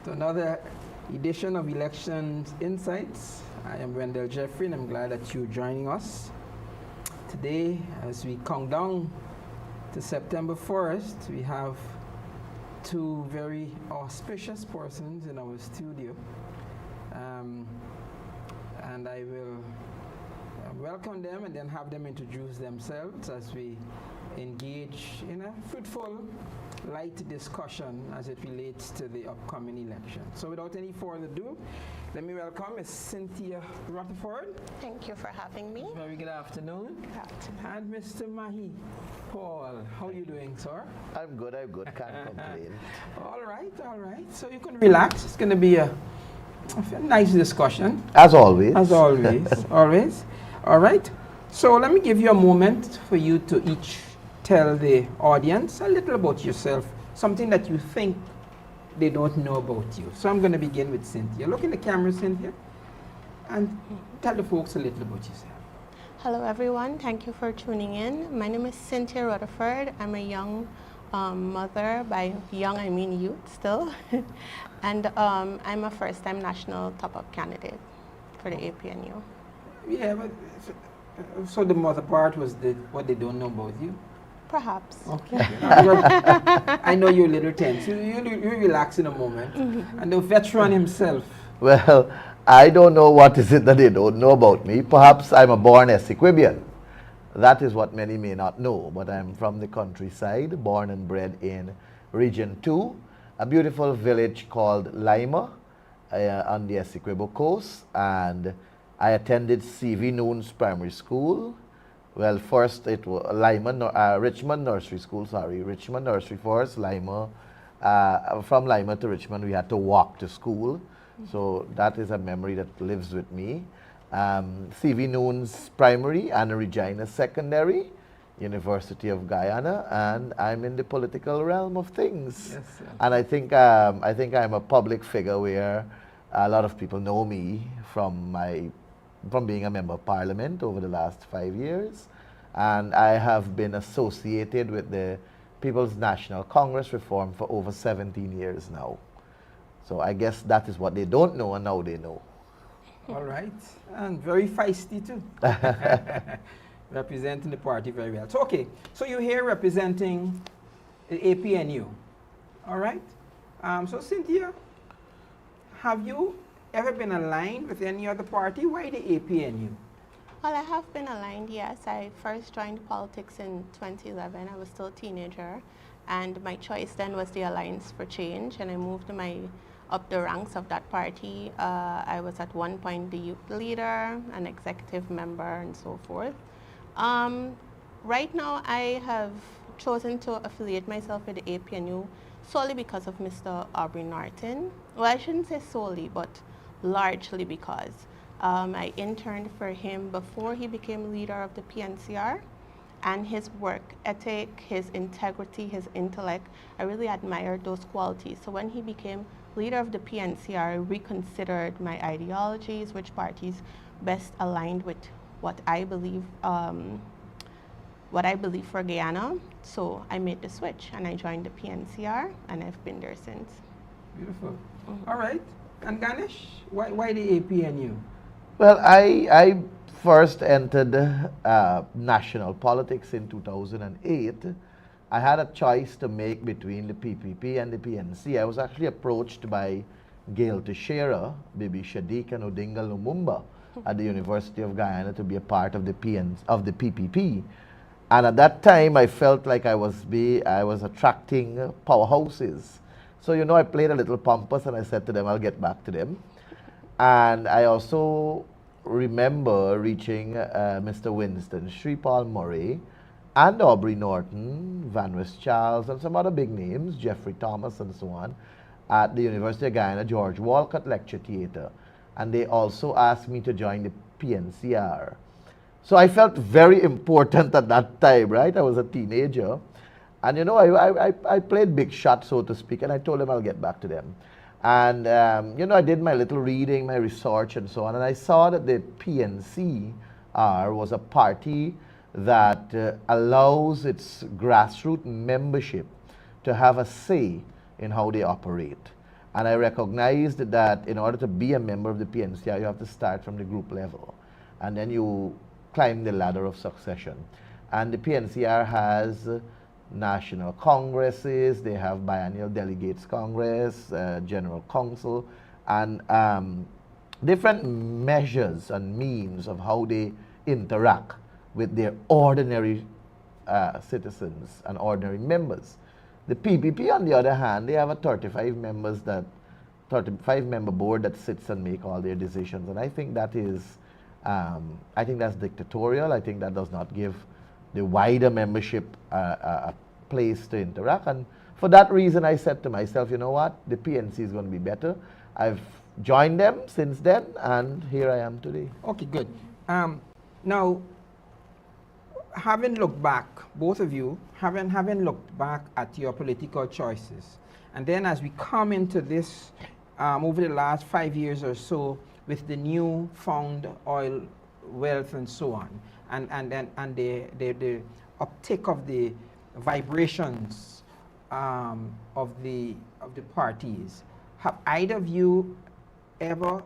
to another edition of Elections Insights. I am Wendell Jeffrey, and I'm glad that you're joining us today as we count down to September 1st. We have two very auspicious persons in our studio, and I will welcome them and then have them introduce themselves as we engage in a fruitful, light discussion as it relates to the upcoming election. So without any further ado, let me welcome Ms. Cynthia Rutherford. Thank you for having me. Very good afternoon. Good afternoon. And Mr. Mahipaul. How are you doing, sir? I'm good, can't complain. All right. So you can relax. It's going to be a nice discussion. As always. As always, always. All right. So let me give you a moment for you to each tell the audience a little about yourself, something that you think they don't know about you. So I'm going to begin with Cynthia. Look in the camera, Cynthia, and tell the folks a little about yourself. Hello, everyone. Thank you for tuning in. My name is Cynthia Rutherford. I'm a young mother. By young, I mean youth still. And I'm a first-time national top-up candidate for the APNU. Yeah, but so the mother part was what they don't know about you? Perhaps. Okay. I know you're a little tense. You relax in a moment. And the veteran himself. Well, I don't know what is it that they don't know about me. Perhaps I'm a born Essequibian. That is what many may not know, but I'm from the countryside, born and bred in Region 2, a beautiful village called Lima on the Essequibo coast, and I attended C.V. Noon's primary school. Well, first it was Richmond Nursery School, Richmond Nursery first, Lima. From Lima to Richmond, we had to walk to school. So that is a memory that lives with me. C.V. Noon's primary, Anna Regina secondary, University of Guyana, and I'm in the political realm of things. Yes, sir. And I think I'm a public figure where a lot of people know me from being a member of parliament over the last 5 years, and I have been associated with the People's National Congress reform for over 17 years now. So I guess that is what they don't know, and now they know. All right. And very feisty too. Representing the party very well. So, okay. So you're here representing the APNU. All right. So Cynthia, have you ever been aligned with any other party? Why the APNU? Well, I have been aligned, yes. I first joined politics in 2011. I was still a teenager. And my choice then was the Alliance for Change. And I moved up the ranks of that party. I was at one point the youth leader, an executive member, and so forth. Right now, I have chosen to affiliate myself with the APNU solely because of Mr. Aubrey Norton. Well, I shouldn't say solely, but largely because I interned for him before he became leader of the PNCR, and his work ethic, his integrity, his intellect, I really admired those qualities. So when he became leader of the PNCR, I reconsidered my ideologies, which parties best aligned with what I believe for Guyana. So I made the switch and I joined the PNCR, and I've been there since. Beautiful. All right. And Ganesh, why the APNU? Well, I first entered national politics in 2008. I had a choice to make between the PPP and the PNC. I was actually approached by Gail Teixeira, Bibi Shadiq, and Odinga Lumumba at the University of Guyana to be a part of the PPP. And at that time, I felt like I was attracting powerhouses. So, I played a little pompous, and I said to them, I'll get back to them. And I also remember reaching Mr. Winston Shripal Murray and Aubrey Norton, Van West Charles, and some other big names, Jeffrey Thomas and so on, at the University of Guyana, George Walcott Lecture Theatre. And they also asked me to join the PNCR. So I felt very important at that time, right? I was a teenager. And I played big shot, so to speak, and I told them I'll get back to them. And, I did my little reading, my research, and so on, and I saw that the PNCR was a party that allows its grassroots membership to have a say in how they operate. And I recognized that in order to be a member of the PNCR, you have to start from the group level. And then you climb the ladder of succession. And the PNCR has national congresses, they have biennial delegates congress, general council, and different measures and means of how they interact with their ordinary citizens and ordinary members. The PPP, on the other hand, they have a 35 member board that sits and make all their decisions, and I think that is, I think that's dictatorial. I think that does not give the wider membership a place to interact, and for that reason, I said to myself, you know what, the PNC is going to be better. I've joined them since then, and here I am today. Okay, good. Now, having looked back, both of you, having looked back at your political choices, and then as we come into this, over the last 5 years or so, with the new found oil wealth and so on, and the uptick of the vibrations of the parties, have either of you ever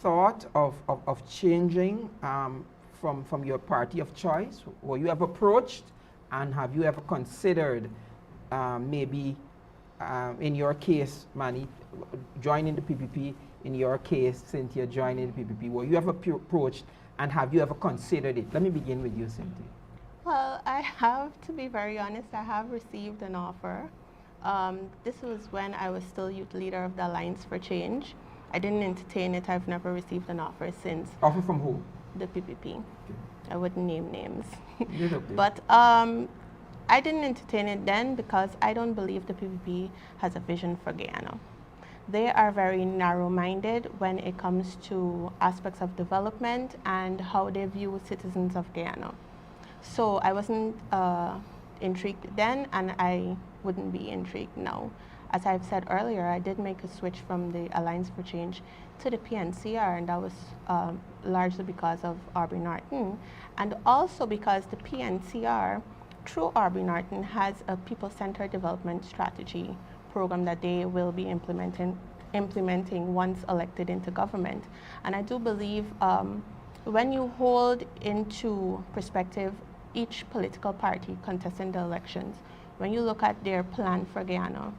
thought of changing from your party of choice? Were you ever approached, and have you ever considered maybe in your case, Manny, joining the PPP, in your case, Cynthia, joining the PPP? Were you ever approached, and have you ever considered it? Let me begin with you, Cynthia. Well, I have, to be very honest, I have received an offer. This was when I was still youth leader of the Alliance for Change. I didn't entertain it. I've never received an offer since. Offer from who? The PPP. Okay. I wouldn't name names. Okay. But I didn't entertain it then because I don't believe the PPP has a vision for Guyana. They are very narrow-minded when it comes to aspects of development and how they view citizens of Guyana. So I wasn't intrigued then, and I wouldn't be intrigued now. As I've said earlier, I did make a switch from the Alliance for Change to the PNCR, and that was largely because of Aubrey Norton, and also because the PNCR, through Aubrey Norton, has a people-centered development strategy program that they will be implementing once elected into government. And I do believe when you hold into perspective each political party contesting the elections, when you look at their plan for Guyana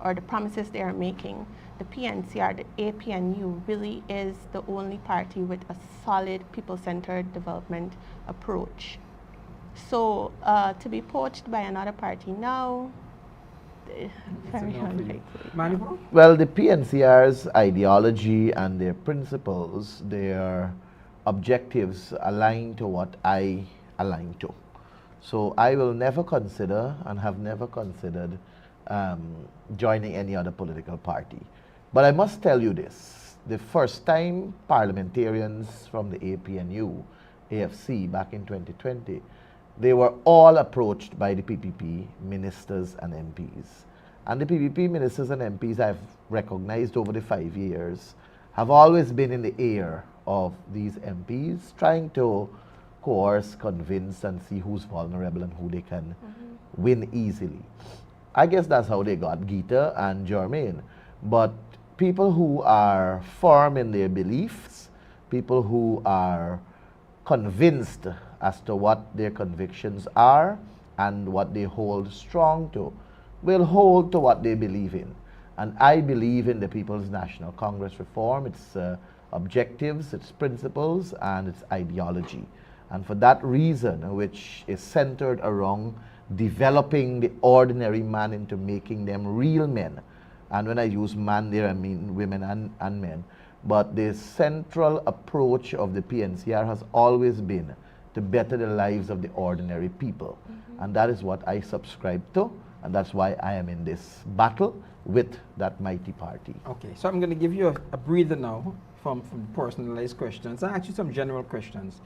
or the promises they are making, the PNCR, the APNU, really is the only party with a solid people-centered development approach. So to be poached by another party now, very unlikely. Mahipaul? Well, the PNCR's ideology and their principles, their objectives align to what I align to. So I will never consider and have never considered joining any other political party. But I must tell you this, the first time parliamentarians from the APNU, AFC back in 2020, they were all approached by the PPP ministers and MPs. And the PPP ministers and MPs I've recognized over the 5 years have always been in the ear of these MPs, trying to coerce, convince, and see who's vulnerable and who they can win easily. I guess that's how they got Gita and Jermaine. But people who are firm in their beliefs, people who are convinced as to what their convictions are and what they hold strong to, will hold to what they believe in. And I believe in the People's National Congress reform, its objectives, its principles, and its ideology. And for that reason, which is centered around developing the ordinary man into making them real men. And when I use man there, I mean women and men. But the central approach of the PNCR has always been to better the lives of the ordinary people. And that is what I subscribe to, and that's why I am in this battle with that mighty party. Okay, so I'm going to give you a breather now from personalized questions and actually some general questions.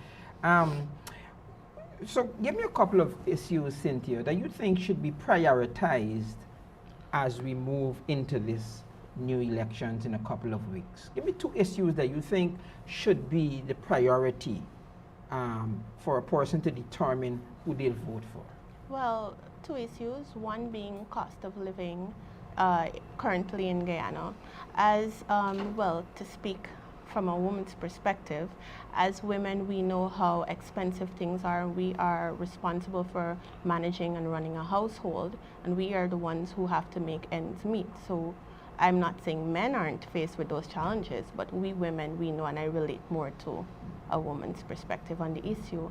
So give me a couple of issues, Cynthia, that you think should be prioritized as we move into this new elections in a couple of weeks. Give me 2 issues that you think should be the priority for a person to determine who they'll vote for. Well, 2 issues, one being cost of living currently in Guyana. As well, to speak from a woman's perspective, as women, we know how expensive things are. We are responsible for managing and running a household, and we are the ones who have to make ends meet. So I'm not saying men aren't faced with those challenges, but we women, we know, and I relate more to a woman's perspective on the issue.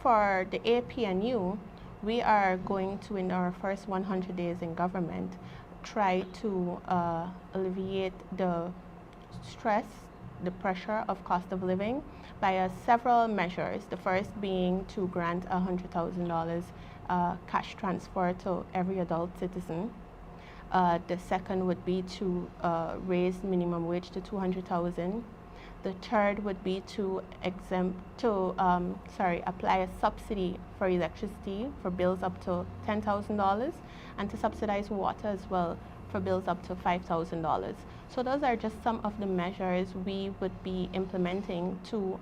For the APNU, we are going to, in our first 100 days in government, try to alleviate the stress, the pressure of cost of living by several measures. The first being to grant $100,000 cash transfer to every adult citizen. The second would be to raise minimum wage to $200,000. The third would be to apply a subsidy for electricity for bills up to $10,000, and to subsidize water as well for bills up to $5,000. So those are just some of the measures we would be implementing to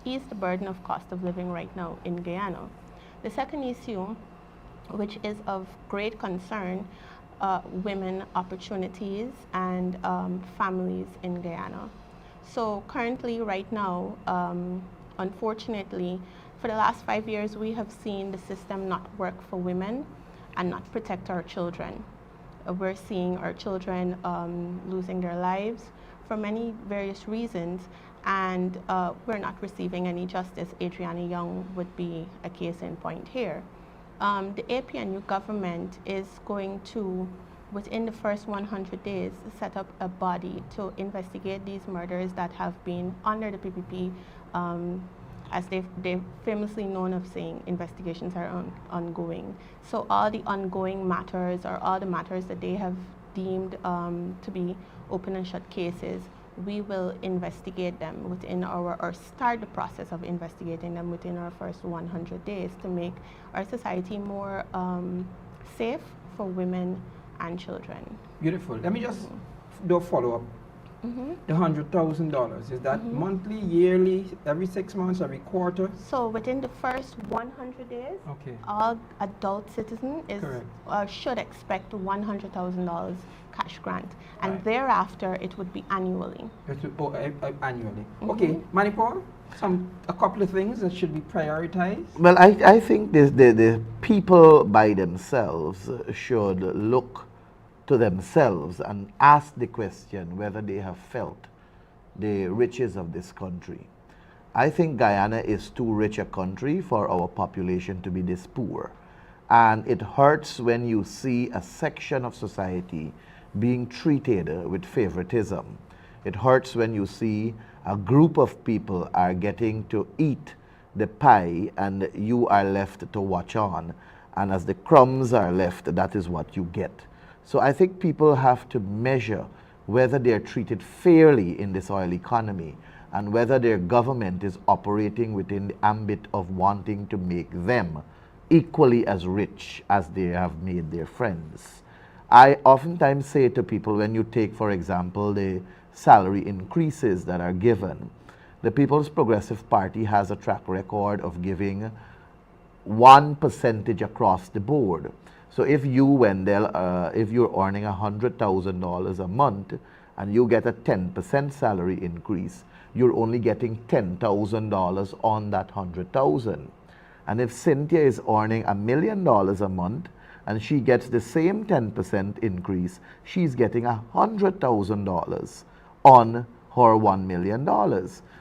ease the burden of cost of living right now in Guyana. The second issue, which is of great concern, women opportunities and families in Guyana. So currently, right now, unfortunately, for the last 5 years, we have seen the system not work for women and not protect our children. We're seeing our children losing their lives for many various reasons, and we're not receiving any justice. Adriana Young would be a case in point here. The APNU government is going to, within the first 100 days, set up a body to investigate these murders that have been under the PPP, as they're famously known of saying investigations are ongoing. So all the ongoing matters, or all the matters that they have deemed to be open and shut cases, we will investigate them within or start the process of investigating them within our first 100 days to make our society more safe for women and children. Beautiful. Let me just do a follow-up. The $100,000, is that monthly, yearly, every 6 months, every quarter? So within the first 100 days, all adult citizens should expect $100,000 cash grant, and thereafter it would be annually. Annually. Okay, Mahipaul, a couple of things that should be prioritized. Well, I think the people by themselves should look to themselves and ask the question whether they have felt the riches of this country. I think Guyana is too rich a country for our population to be this poor. And it hurts when you see a section of society being treated with favoritism. It hurts when you see a group of people are getting to eat the pie and you are left to watch on. And as the crumbs are left, that is what you get. So I think people have to measure whether they're treated fairly in this oil economy and whether their government is operating within the ambit of wanting to make them equally as rich as they have made their friends. I oftentimes say to people, when you take, for example, the salary increases that are given, the People's Progressive Party has a track record of giving 1% across the board. So if you, Wendell, if you're earning $100,000 a month and you get a 10% salary increase, you're only getting $10,000 on that $100,000. And if Cynthia is earning $1 million a month and she gets the same 10% increase, she's getting $100,000 on her $1 million.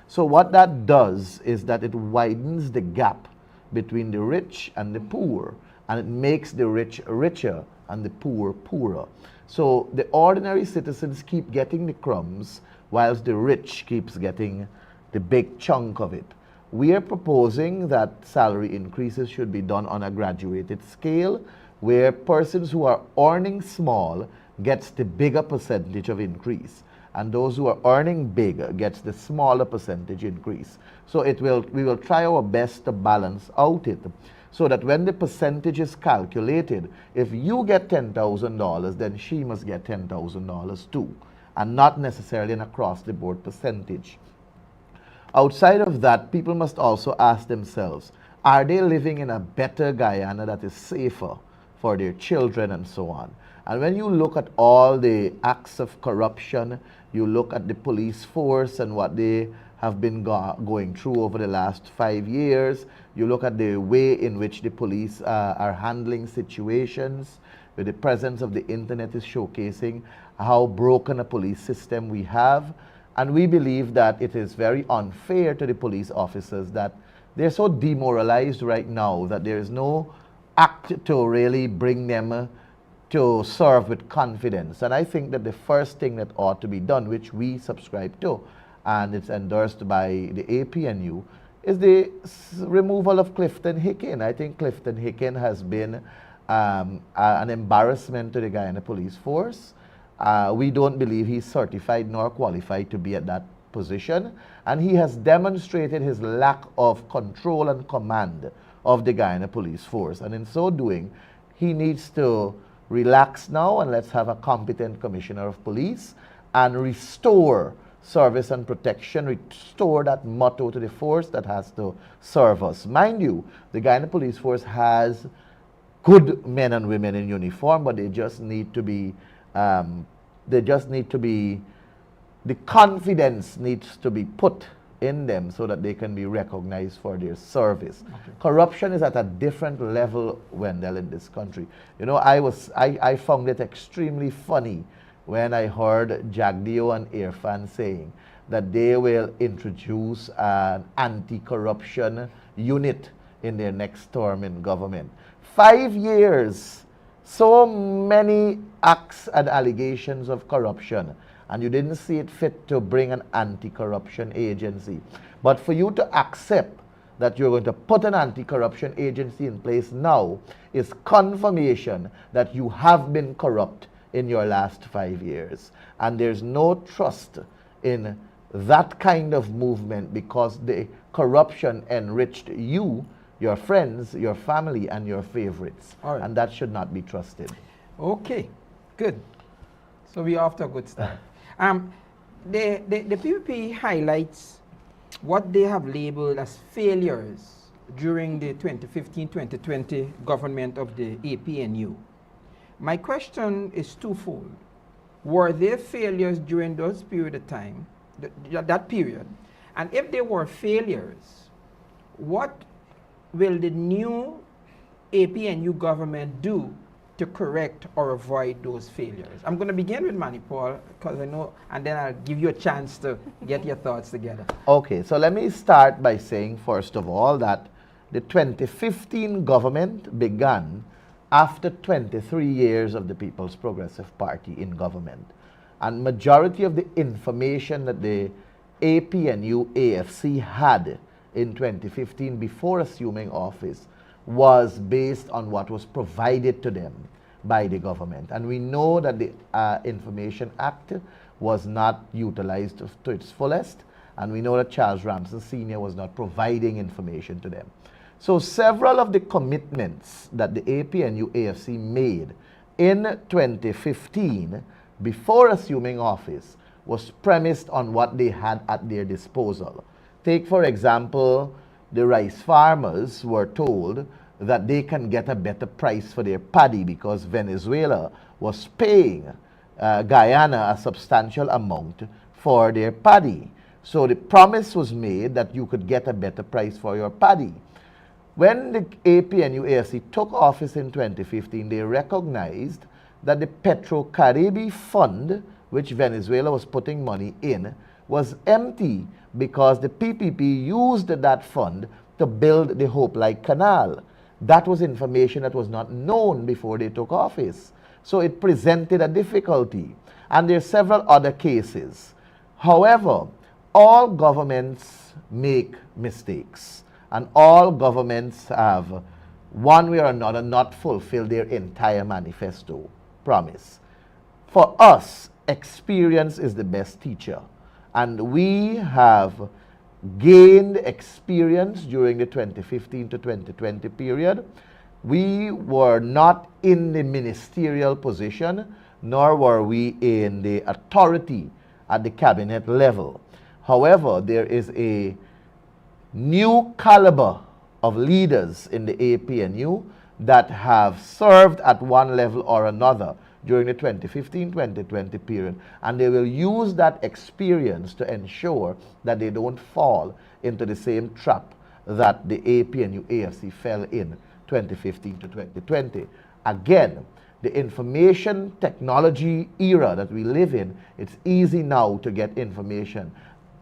So what that does is that it widens the gap between the rich and the poor, and it makes the rich richer and the poor poorer. So the ordinary citizens keep getting the crumbs whilst the rich keeps getting the big chunk of it. We are proposing that salary increases should be done on a graduated scale, where persons who are earning small gets the bigger percentage of increase, and those who are earning big gets the smaller percentage increase. So we will try our best to balance out it, so that when the percentage is calculated, if you get $10,000, then she must get $10,000 too, and not necessarily an across-the-board percentage. Outside of that, people must also ask themselves, are they living in a better Guyana that is safer for their children and so on. And when you look at all the acts of corruption, you look at the police force and what they have been going through over the last 5 years, you look at the way in which the police are handling situations, with the presence of the internet is showcasing how broken a police system we have. And we believe that it is very unfair to the police officers that they're so demoralized right now that there is no act to really bring them to serve with confidence. And I think that the first thing that ought to be done, which we subscribe to, and it's endorsed by the APNU, is the removal of Clifton Hicken. I think Clifton Hicken has been an embarrassment to the Guyana Police Force. We don't believe he's certified nor qualified to be at that position, and he has demonstrated his lack of control and command of the Guyana Police Force. And in so doing, he needs to relax now, and let's have a competent commissioner of police and restore service and protection, restore that motto to the force that has to serve us. Mind you, the Guyana Police Force has good men and women in uniform, but they just need to be, the confidence needs to be put in them so that they can be recognized for their service. Okay. Corruption is at a different level, Wendell, in this country. You know, I found it extremely funny when I heard Jagdeo and Irfan saying that they will introduce an anti-corruption unit in their next term in government. 5 years, so many acts and allegations of corruption, and you didn't see it fit to bring an anti-corruption agency. But for you to accept that you're going to put an anti-corruption agency in place now is confirmation that you have been corrupt in your last 5 years. And there's no trust in that kind of movement because the corruption enriched you, your friends, your family, and your favorites. All right. And that should not be trusted. Okay, good. So we're off to a good start. The PPP highlights what they have labeled as failures during the 2015-2020 government of the APNU. My question is twofold. Were there failures during those period of time, that period? And if there were failures, what will the new APNU government do to correct or avoid those failures? I'm going to begin with Mahipaul, because I know, and then I'll give you a chance to get your thoughts together. Okay, so let me start by saying, first of all, that the 2015 government began after 23 years of the People's Progressive Party in government. And majority of the information that the APNU AFC had in 2015 before assuming office was based on what was provided to them by the government. And we know that the Information Act was not utilized to its fullest, and we know that Charles Ramsey Sr. was not providing information to them. So several of the commitments that the APNU AFC made in 2015 before assuming office was premised on what they had at their disposal. Take, for example, the rice farmers were told that they can get a better price for their paddy because Venezuela was paying Guyana a substantial amount for their paddy. So the promise was made that you could get a better price for your paddy. When the APNU AFC took office in 2015, they recognized that the Petro-Caribe Fund, which Venezuela was putting money in, was empty because the PPP used that fund to build the Hope Light Canal. That was information that was not known before they took office. So it presented a difficulty. And there are several other cases. However, all governments make mistakes. And all governments have, one way or another, not fulfilled their entire manifesto promise. For us, experience is the best teacher. And we have gained experience during the 2015 to 2020 period. We were not in the ministerial position, nor were we in the authority at the cabinet level. However, there is a new caliber of leaders in the APNU that have served at one level or another during the 2015-2020 period, and they will use that experience to ensure that they don't fall into the same trap that the APNU AFC fell in 2015 to 2020. Again, the information technology era that we live in, it's easy now to get information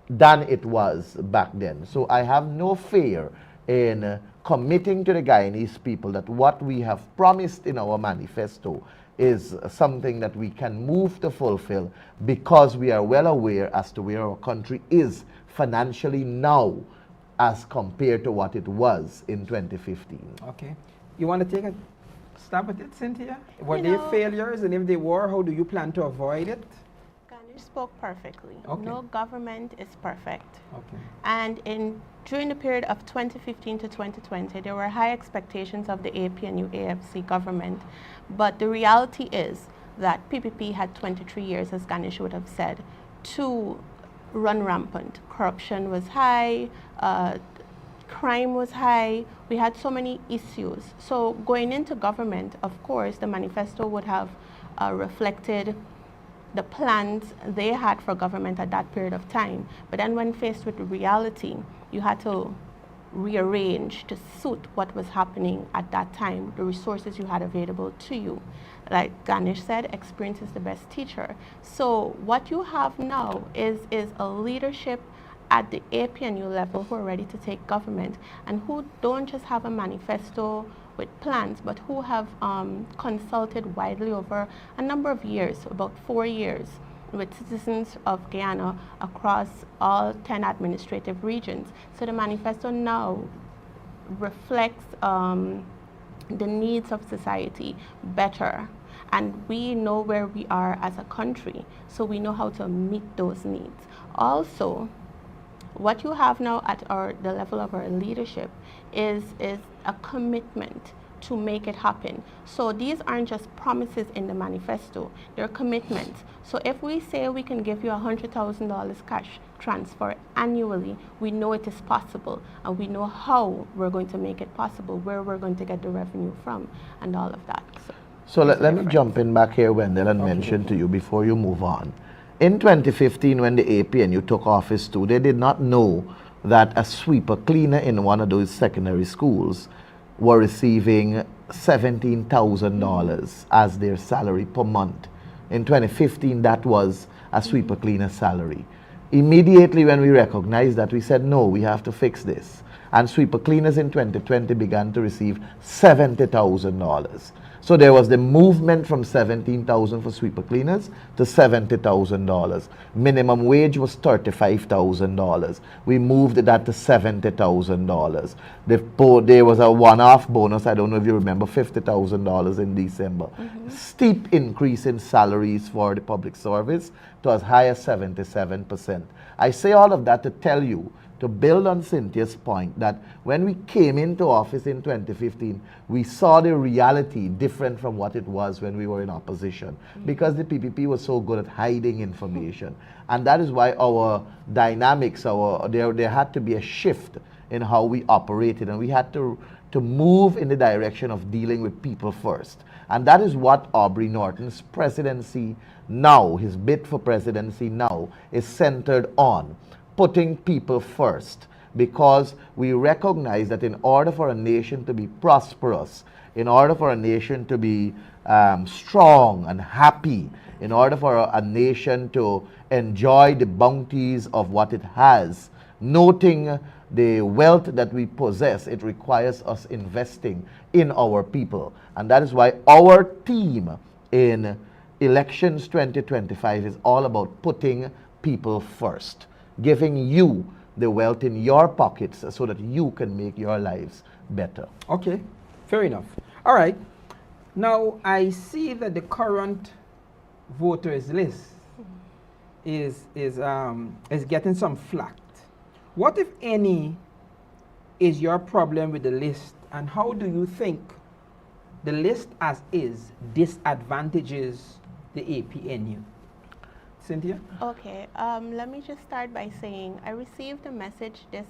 than it was back then. So I have no fear in committing to the Guyanese people that what we have promised in our manifesto is something that we can move to fulfill, because we are well aware as to where our country is financially now as compared to what it was in 2015. Okay. You want to take a stab at it, Cynthia? Were You they know, failures? And if they were, how do you plan to avoid it? Ganesh spoke perfectly. Okay. No government is perfect. Okay. And during the period of 2015 to 2020, there were high expectations of the APNU AFC government. But the reality is that PPP had 23 years, as Ganesh would have said, to run rampant. Corruption was high, crime was high, we had so many issues. So going into government, of course, the manifesto would have reflected the plans they had for government at that period of time. But then when faced with the reality, you had to rearrange to suit what was happening at that time, the resources you had available to you. Like Ganesh said, experience is the best teacher. So what you have now is a leadership at the APNU level who are ready to take government and who don't just have a manifesto with plans, but who have consulted widely over a number of years, about 4 years, with citizens of Guyana across all 10 administrative regions. So the manifesto now reflects the needs of society better. And we know where we are as a country, so we know how to meet those needs. Also, what you have now at the level of our leadership is a commitment to make it happen. So these aren't just promises in the manifesto, they're commitments. So if we say we can give you $100,000 cash transfer annually, we know it is possible, and we know how we're going to make it possible, where we're going to get the revenue from, and all of that. So let me jump in back here, Wendell, and mention to you before you move on. In 2015, when the APNU took office too, they did not know that a sweeper cleaner in one of those secondary schools were receiving $17,000 as their salary per month. In 2015, that was a sweeper cleaner salary. Immediately when we recognized that, we said, no, we have to fix this. And sweeper cleaners in 2020 began to receive $70,000. So there was the movement from $17,000 for sweeper cleaners to $70,000. Minimum wage was $35,000. We moved that to $70,000. There was a one-off bonus, I don't know if you remember, $50,000 in December. Steep increase in salaries for the public service to as high as 77%. I say all of that to tell you, to build on Cynthia's point, that when we came into office in 2015, we saw the reality different from what it was when we were in opposition, because the PPP was so good at hiding information. And that is why our dynamics, there had to be a shift in how we operated, and we had to move in the direction of dealing with people first. And that is what Aubrey Norton's presidency now, his bid for presidency now, is centered on. Putting people first, because we recognize that in order for a nation to be prosperous, in order for a nation to be strong and happy, in order for a nation to enjoy the bounties of what it has, noting the wealth that we possess, it requires us investing in our people. And that is why our team in elections 2025 is all about putting people first, giving you the wealth in your pockets so that you can make your lives better. Okay, fair enough. All right. Now, I see that the current voters list is getting some flack. What, if any, is your problem with the list, and how do you think the list as is disadvantages the APNU? Cynthia? Okay, let me just start by saying I received a message this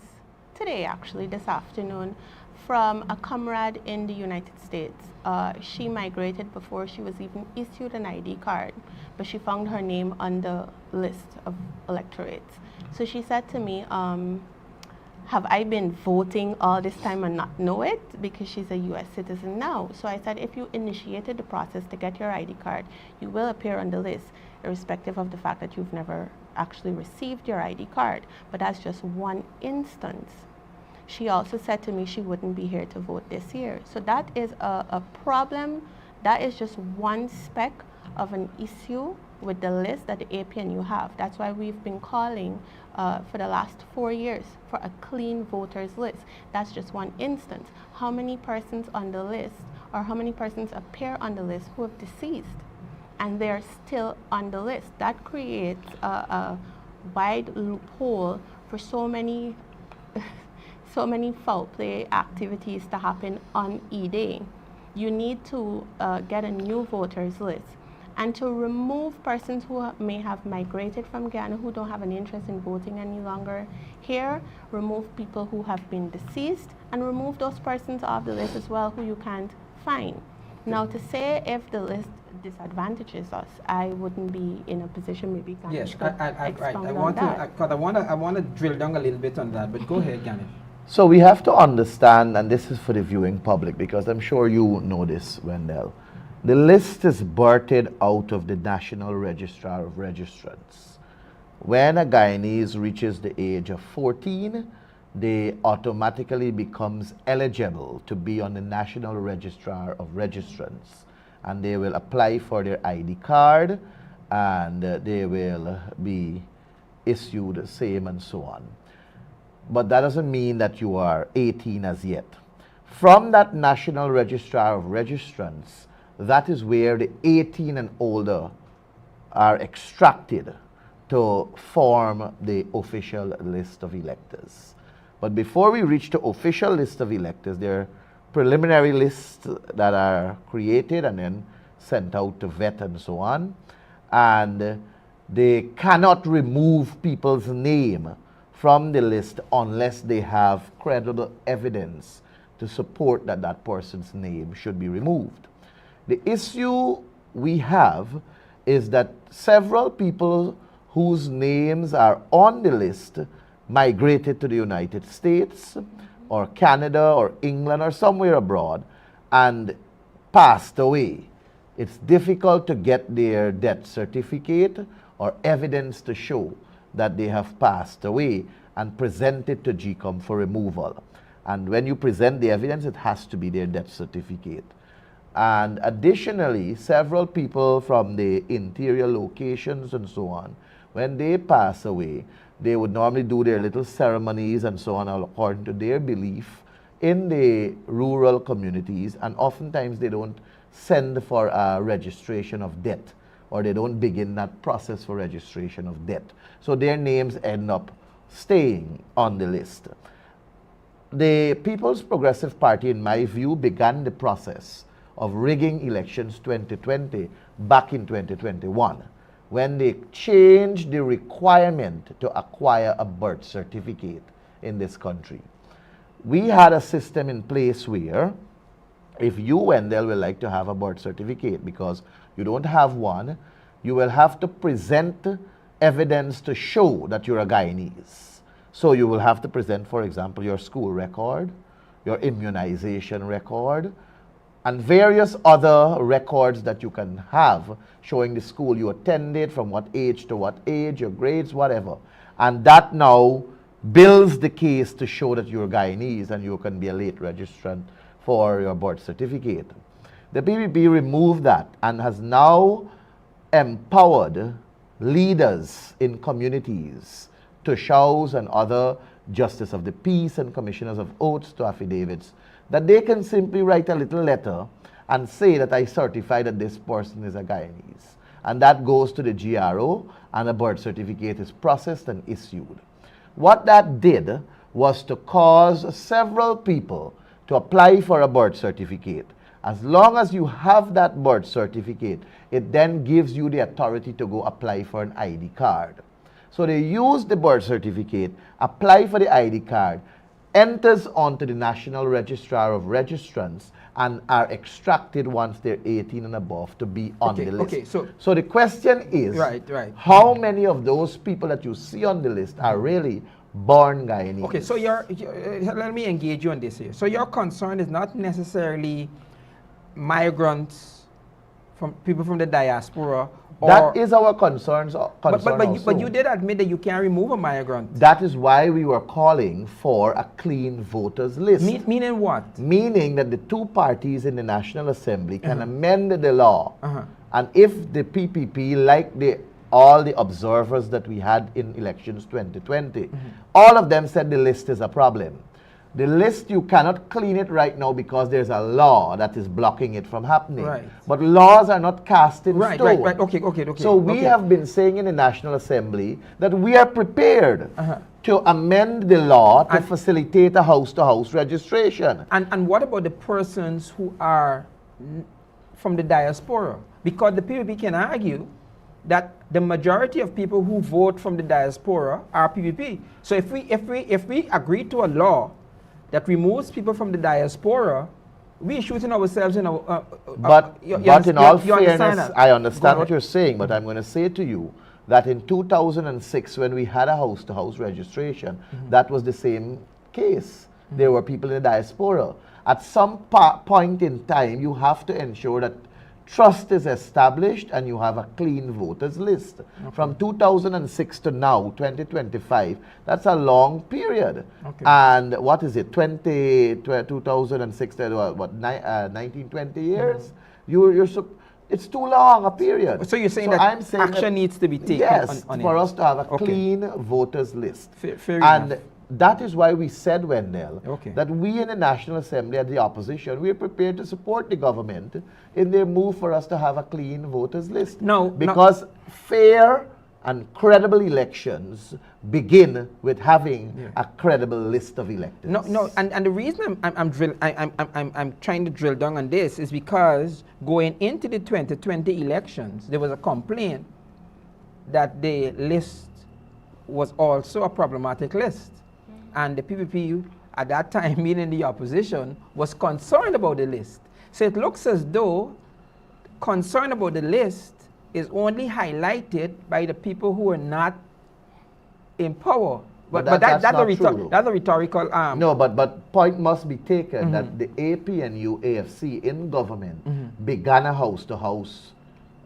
afternoon, from a comrade in the United States. She migrated before she was even issued an ID card, but she found her name on the list of electorates. So she said to me, have I been voting all this time and not know it? Because she's a US citizen now. So I said, if you initiated the process to get your ID card, you will appear on the list, irrespective of the fact that you've never actually received your ID card. But that's just one instance. She also said to me she wouldn't be here to vote this year. So that is a problem. That is just one speck of an issue with the list that the APNU have. That's why we've been calling for the last 4 years for a clean voters list. That's just one instance. How many persons on the list, or how many persons appear on the list who have deceased and they're still on the list? That creates a wide loophole for so many so many foul play activities to happen on E-Day. You need to get a new voters list, and to remove persons who may have migrated from Ghana who don't have an interest in voting any longer here, remove people who have been deceased, and remove those persons off the list as well who you can't find. Now, to say if the list disadvantages us, I wouldn't be in a position, maybe Ganesh Yes, could expound on that. I want to drill down a little bit on that, but go ahead, Ganesh. So we have to understand, and this is for the viewing public, because I'm sure you know this, Wendell. The list is birthed out of the National Registrar of Registrants. When a Guyanese reaches the age of 14, they automatically becomes eligible to be on the National Registrar of Registrants. And they will apply for their ID card, and they will be issued same and so on. But that doesn't mean that you are 18 as yet. From that National Registrar of Registrants, that is where the 18 and older are extracted to form the official list of electors. But before we reach the official list of electors, there are preliminary lists that are created and then sent out to vet and so on. And they cannot remove people's name from the list unless they have credible evidence to support that that person's name should be removed. The issue we have is that several people whose names are on the list migrated to the United States or Canada or England or somewhere abroad and passed away. It's difficult to get their death certificate or evidence to show that they have passed away and present it to GCOM for removal. And when you present the evidence, it has to be their death certificate. And additionally, several people from the interior locations and so on, when they pass away, they would normally do their little ceremonies and so on according to their belief in the rural communities, and oftentimes they don't send for a registration of death, or they don't begin that process for registration of death. So their names end up staying on the list. The People's Progressive Party, in my view, began the process of rigging elections 2020 back in 2021, when they changed the requirement to acquire a birth certificate in this country. We had a system in place where if you, Wendell, will like to have a birth certificate because you don't have one, you will have to present evidence to show that you're a Guyanese. So you will have to present, for example, your school record, your immunization record, and various other records that you can have showing the school you attended, from what age to what age, your grades, whatever. And that now builds the case to show that you're Guyanese and you can be a late registrant for your birth certificate. The PPP removed that and has now empowered leaders in communities, Tushaus and other justice of the peace and commissioners of oaths to affidavits, that they can simply write a little letter and say that I certify that this person is a Guyanese. And that goes to the GRO, and a birth certificate is processed and issued. What that did was to cause several people to apply for a birth certificate. As long as you have that birth certificate, it then gives you the authority to go apply for an ID card. So they use the birth certificate, apply for the ID card, enters onto the National Registrar of Registrants and are extracted once they're 18 and above to be on the list. Okay, so the question is, right. how many of those people that you see on the list are really born Guyanese? Okay, so let me engage you on this here. So your concern is not necessarily migrants, from people from the diaspora. That is our concern But you did admit that you can't remove a migrant. That is why we were calling for a clean voters list. Meaning what? Meaning that the two parties in the National Assembly can amend the law. And if the PPP, like all the observers that we had in elections 2020, all of them said the list is a problem. The list, you cannot clean it right now because there's a law that is blocking it from happening. Right. But laws are not cast in stone. Right. Okay. So we have been saying in the National Assembly that we are prepared to amend the law to facilitate a house-to-house registration. And what about the persons who are from the diaspora? Because the PPP can argue that the majority of people who vote from the diaspora are PPP. So if we agree to a law that removes people from the diaspora, we're shooting ourselves in our... but in all fairness, I understand what you're saying, but I'm going to say to you that in 2006, when we had a house-to-house registration, that was the same case. There were people in the diaspora. At some point in time, you have to ensure that trust is established and you have a clean voters list. From 2006 to now, 2025, that's a long period. And what is it, 2006, 19, 20 years? It's too long a period. So you're saying that action needs to be taken yes, on for it. us to have a clean voters list. Fair enough. That is why we said, Wendell, that we in the National Assembly, at the opposition, we are prepared to support the government in their move for us to have a clean voters list. Because fair and credible elections begin with having a credible list of electors. And the reason I'm trying to drill down on this is because going into the 2020 elections, there was a complaint that the list was also a problematic list. And the PPP, at that time, being in the opposition, was concerned about the list. So it looks as though concern about the list is only highlighted by the people who are not in power. But that's a rhetorical... no, but point must be taken that the APNU, AFC in government began a house-to-house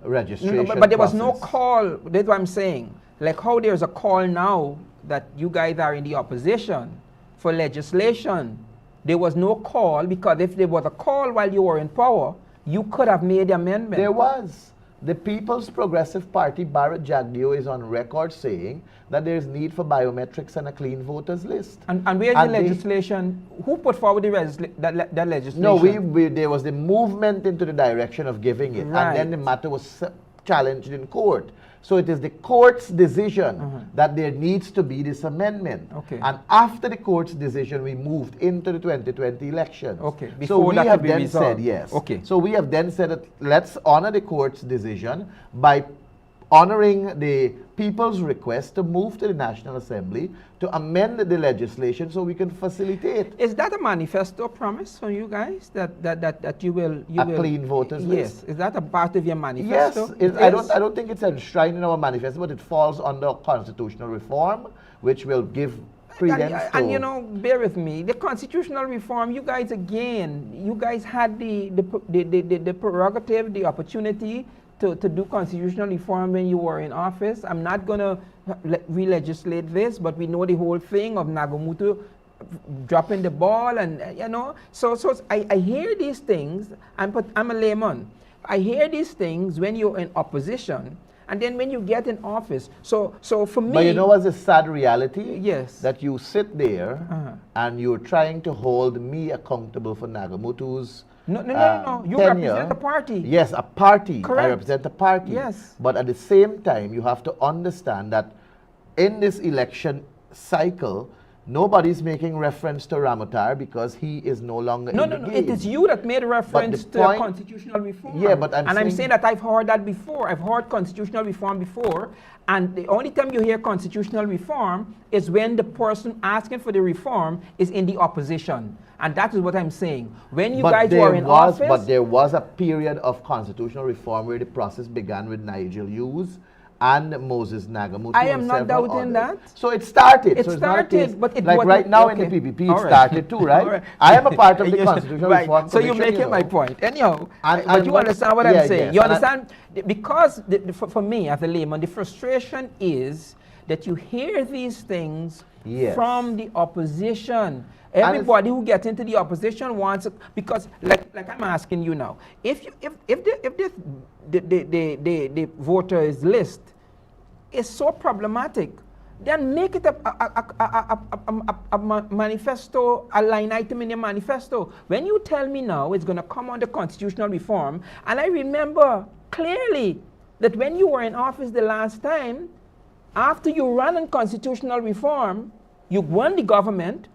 registration but there was no call, that's what I'm saying. Like how there's a call now that you guys are in the opposition for legislation. There was no call, because if there was a call while you were in power, you could have made the amendment. There was. The People's Progressive Party, Barrett Jagdeo, is on record saying that there's need for biometrics and a clean voters list. And where's the legislation? Who put forward that legislation? No, there was the movement into the direction of giving it. And then the matter was challenged in court. So it is the court's decision that there needs to be this amendment. And after the court's decision, we moved into the 2020 elections. So we have then said yes. So we have then said that let's honor the court's decision by honoring the people's request to move to the National Assembly to amend the legislation so we can facilitate. Is that a manifesto promise for you guys that you will clean voters list? Yes. Is that a part of your manifesto? Yes. I don't think it's enshrined in our manifesto, but it falls under constitutional reform, which will give credence to... And you know, bear with me. The constitutional reform, you guys had the prerogative, the opportunity to do constitutional reform when you were in office. I'm not going to re-legislate this, but we know the whole thing of Nagamutu dropping the ball, and you know. So I hear these things. I'm a layman. I hear these things when you're in opposition, and then when you get in office. So for me... But you know what's the sad reality? Yes. That you sit there and you're trying to hold me accountable for Nagamutu's No. You represent a party. Yes, a party. Correct. I represent a party. Yes. But at the same time, you have to understand that in this election cycle, Nobody's making reference to Ramotar because he is no longer in the No. game. It is you that made reference to point, constitutional reform. Yeah, but I'm saying that I've heard that before. I've heard constitutional reform before, and the only time you hear constitutional reform is when the person asking for the reform is in the opposition. And that is what I'm saying. When you guys were in office... But there was a period of constitutional reform where the process began with Nigel Hughes and Moses Nagamutu. I am not doubting that. So it started. It so started, but it like wasn't, right now okay. in the PPP, All it right. started too, right? Right. I am a part of the constitutional reform So commission, you're making my point. Anyhow, but you understand what yeah, I'm saying. yes, You understand? Because for me, as a layman, the frustration is that you hear these things from the opposition. Everybody who gets into the opposition wants, because like I'm asking you now, if the voters list is so problematic, then make it a manifesto, a line item in your manifesto. When you tell me now it's going to come under constitutional reform, and I remember clearly that when you were in office the last time, after you ran on constitutional reform, you won the government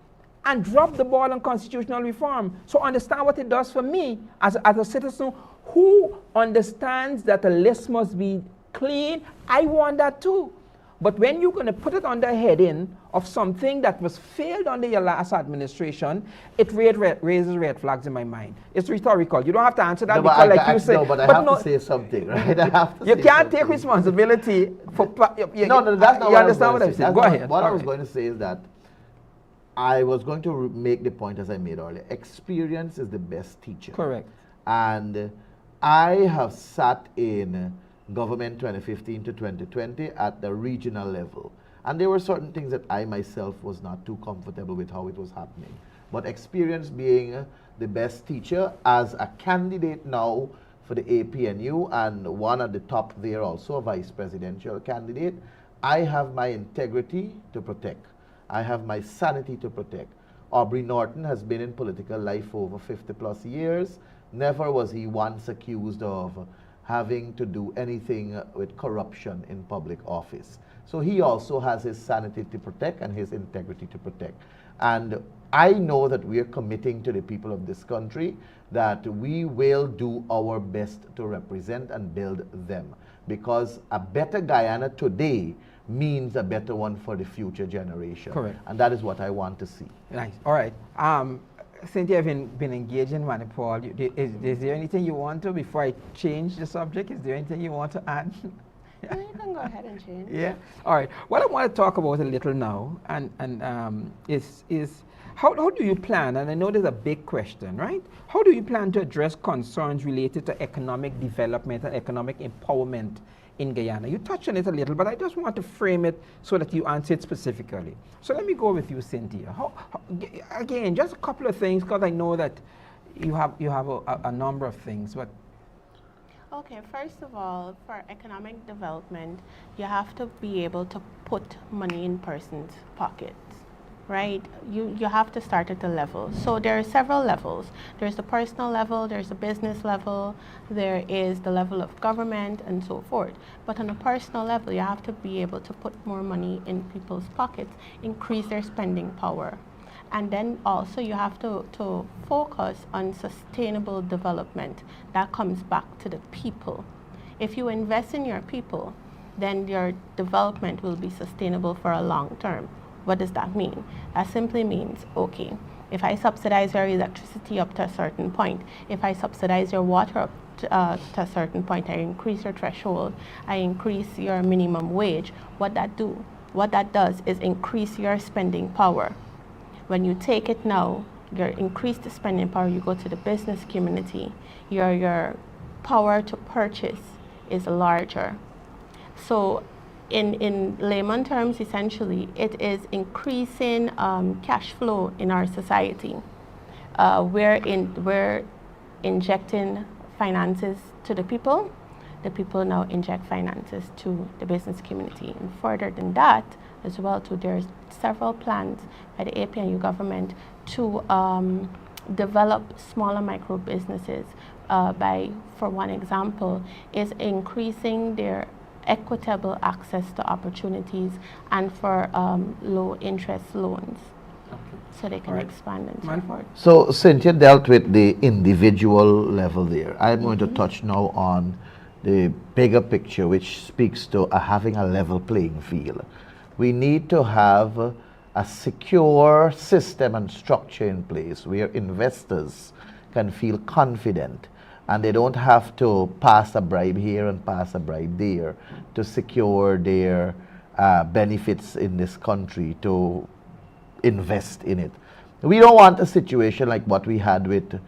and dropped the ball on constitutional reform. So understand what it does for me as a citizen who understands that a list must be clean. I want that too. But when you're going to put it under a heading of something that was failed under your last administration, it raises red flags in my mind. It's rhetorical. You don't have to answer that because like you say. No, but I have to say something, right? I have to you can't take responsibility for... No, that's not you understand what I'm saying? Go ahead. What I was going to say is that I was going to make the point as I made earlier. Experience is the best teacher. Correct. And I have sat in government 2015 to 2020 at the regional level. And there were certain things that I myself was not too comfortable with how it was happening. But experience being the best teacher as a candidate now for the APNU and one at the top there also, a vice presidential candidate, I have my integrity to protect. I have my sanity to protect. Aubrey Norton has been in political life for over 50 plus years. Never was he once accused of having to do anything with corruption in public office. So he also has his sanity to protect and his integrity to protect. And I know that we are committing to the people of this country that we will do our best to represent and build them. Because a better Guyana today means a better one for the future generation. Correct. And that is what I want to see. Nice. All right. Cynthia, you've been engaged in Mahipaul. Is there anything you want to, before I change the subject, is there anything you want to add? No, you can go ahead and change. Yeah. All right. What I want to talk about a little now is how do you plan, and I know there's a big question, right? How do you plan to address concerns related to economic development and economic empowerment in Guyana? You touched on it a little, but I just want to frame it so that you answer it specifically. So let me go with you, Cynthia. Again, just a couple of things, because I know that you have a number of things, but... Okay, first of all, for economic development, you have to be able to put money in person's pockets, right? You have to start at the level. So there are several levels. There's the personal level, there's the business level, there is the level of government, and so forth. But on a personal level, you have to be able to put more money in people's pockets, increase their spending power. And then also you have to focus on sustainable development. That comes back to the people. If you invest in your people, then your development will be sustainable for a long term. What does that mean? That simply means, okay, if I subsidize your electricity up to a certain point, if I subsidize your water up to a certain point, I increase your threshold, I increase your minimum wage, what that does is increase your spending power. When you take it now, your increased spending power, you go to the business community, your power to purchase is larger. So in layman terms, essentially, it is increasing cash flow in our society. We're injecting finances to the people now inject finances to the business community. And further than that, as well, too, there's several plans by the APNU government to develop smaller micro businesses for one example, is increasing their equitable access to opportunities and for low interest loans. so they can Right. expand and so Manifesto. forth. So Cynthia dealt with the individual level there. I'm going to touch now on the bigger picture, which speaks to having a level playing field. We need to have a secure system and structure in place where investors can feel confident and they don't have to pass a bribe here and pass a bribe there to secure their benefits in this country, to invest in it. We don't want a situation like what we had with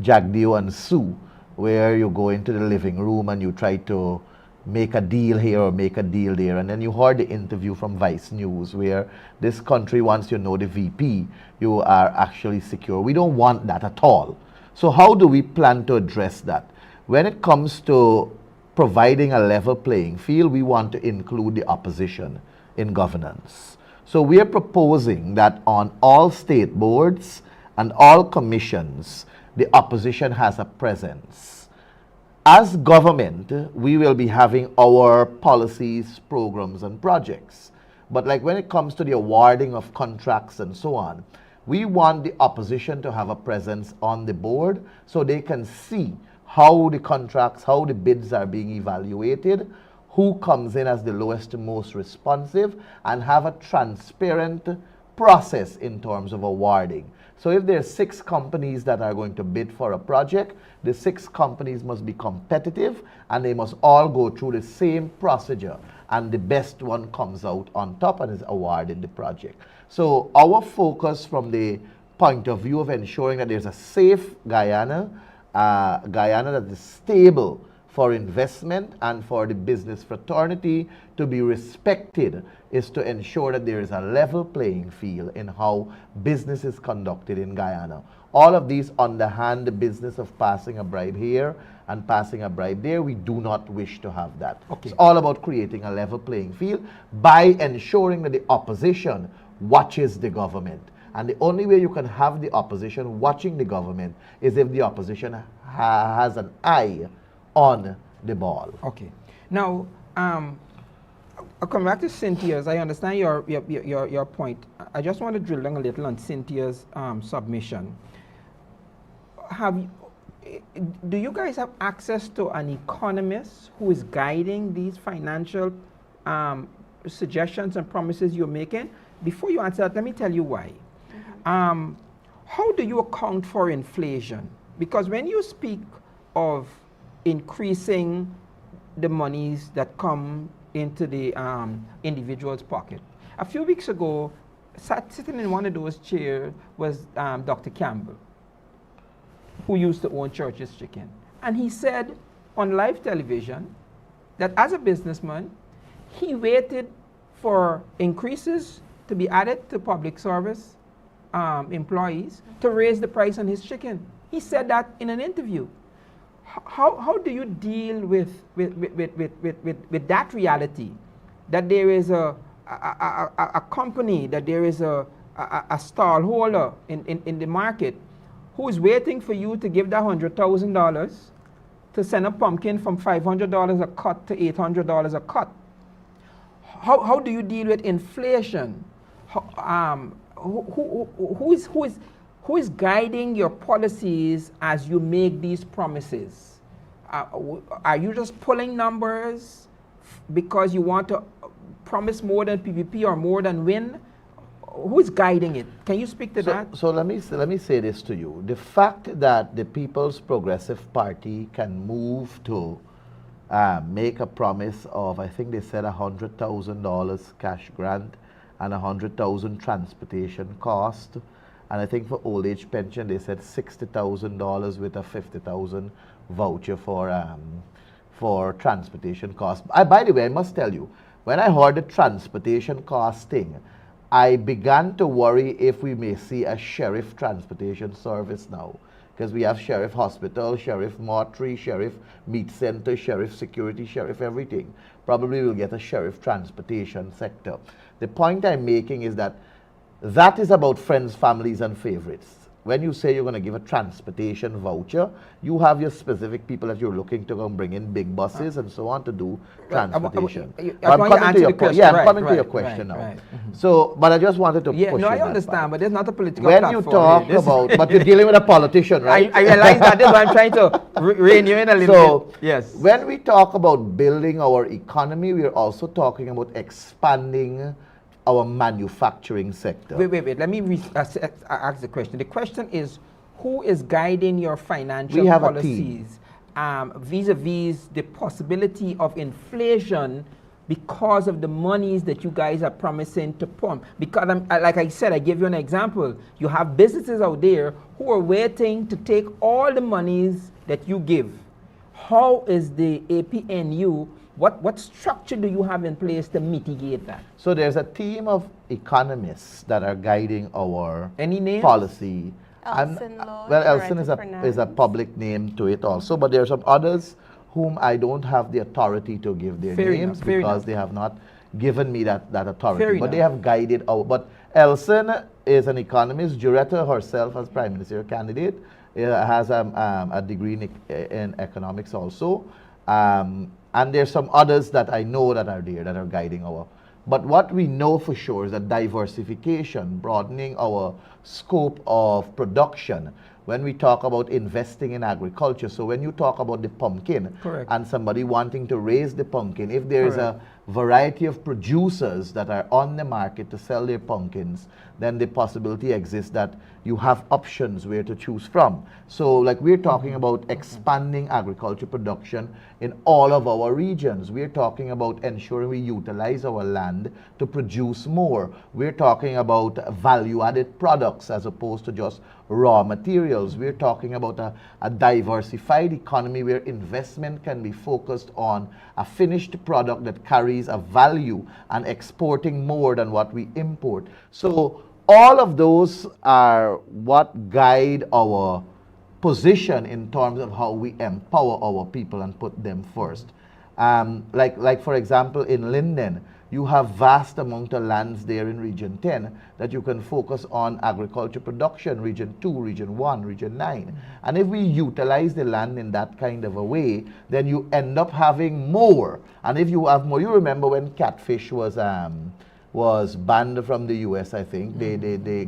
Jagdeo and Sue, where you go into the living room and you try to make a deal here or make a deal there, and then you heard the interview from Vice News where this country, once you know the VP, you are actually secure. We don't want that at all. So how do we plan to address that? When it comes to providing a level playing field, we want to include the opposition in governance. So we are proposing that on all state boards and all commissions, the opposition has a presence. As government, we will be having our policies, programs, and projects. But like when it comes to the awarding of contracts and so on, we want the opposition to have a presence on the board so they can see how the contracts, how the bids are being evaluated, who comes in as the lowest and most responsive, and have a transparent process in terms of awarding. So if there are 6 companies that are going to bid for a project, the 6 companies must be competitive and they must all go through the same procedure, and the best one comes out on top and is awarded the project. So our focus from the point of view of ensuring that there's a safe Guyana, Guyana that is stable for investment and for the business fraternity to be respected, is to ensure that there is a level playing field in how business is conducted in Guyana. All of these underhand the business of passing a bribe here and passing a bribe there, we do not wish to have that. Okay. It's all about creating a level playing field by ensuring that the opposition watches the government. And the only way you can have the opposition watching the government is if the opposition has an eye on the ball. Okay. Now, I'll come back to Cynthia's. I understand your point. I just want to drill down a little on Cynthia's submission. Do you guys have access to an economist who is guiding these financial suggestions and promises you're making? Before you answer that, let me tell you why. How do you account for inflation? Because when you speak of increasing the monies that come into the individual's pocket. A few weeks ago, sitting in one of those chairs was Dr. Campbell, who used to own Church's Chicken. And he said on live television that as a businessman, he waited for increases to be added to public service employees to raise the price on his chicken. He said that in an interview. How do you deal with that reality, that there is a company, that there is a stallholder in the market who is waiting for you to give that $100,000 to send a pumpkin from $500 a cut to $800 a cut? How do you deal with inflation? Who is guiding your policies as you make these promises? Are you just pulling numbers because you want to promise more than PPP or more than win? Who is guiding it? Can you speak to that? So let me say this to you. The fact that the People's Progressive Party can move to make a promise of, I think they said $100,000 cash grant and $100,000 transportation cost. And I think for old age pension, they said $60,000 with a $50,000 voucher for transportation costs. By the way, I must tell you, when I heard the transportation cost thing, I began to worry if we may see a sheriff transportation service now. Because we have sheriff hospital, sheriff mortuary, sheriff meat center, sheriff security, sheriff everything. Probably we'll get a sheriff transportation sector. The point I'm making is that is about friends, families, and favorites. when you say you're going to give a transportation voucher, you have your specific people that you're looking to come bring in big buses and so on to do transportation. I'm coming to your question. Yeah, I'm coming to your question now. So, but I just wanted to push no, I that understand, part. but there's not a political When platform. you talk about, but you're dealing with a politician, right? I realize that. That's why I'm trying to rein you in a little bit. Yes. When we talk about building our economy, we're also talking about expanding our manufacturing sector. Wait. Let me ask the question. The question is, who is guiding your financial We have policies vis-a-vis the possibility of inflation because of the monies that you guys are promising to pump? Because, like I said, I gave you an example. You have businesses out there who are waiting to take all the monies that you give. How is the APNU, what structure do you have in place to mitigate that? So there's a team of economists that are guiding our Any names? policy. Elson Lodge, Well, Elson Director is a public name to it also, but there are some others whom I don't have the authority to give their names because they have not given me that authority. But they have guided our. But Elson is an economist. Juretta herself, as Prime Minister candidate, has a degree in economics also. And there's some others that I know that are there that are guiding our. But what we know for sure is that diversification, broadening our scope of production, when we talk about investing in agriculture. So when you talk about the pumpkin, correct, and somebody wanting to raise the pumpkin, if there is a variety of producers that are on the market to sell their pumpkins, then the possibility exists that you have options where to choose from. So like we're talking about expanding agriculture production in all of our regions. We're talking about ensuring we utilize our land to produce more. We're talking about value-added products as opposed to just raw materials. We're talking about a diversified economy where investment can be focused on a finished product that carries a value and exporting more than what we import. So all of those are what guide our position in terms of how we empower our people and put them first. Like for example, in Linden, you have vast amount of lands there in Region 10 that you can focus on agriculture production, Region 2, Region 1, Region 9. And if we utilize the land in that kind of a way, then you end up having more. And if you have more, you remember when catfish was banned from the US, I think, the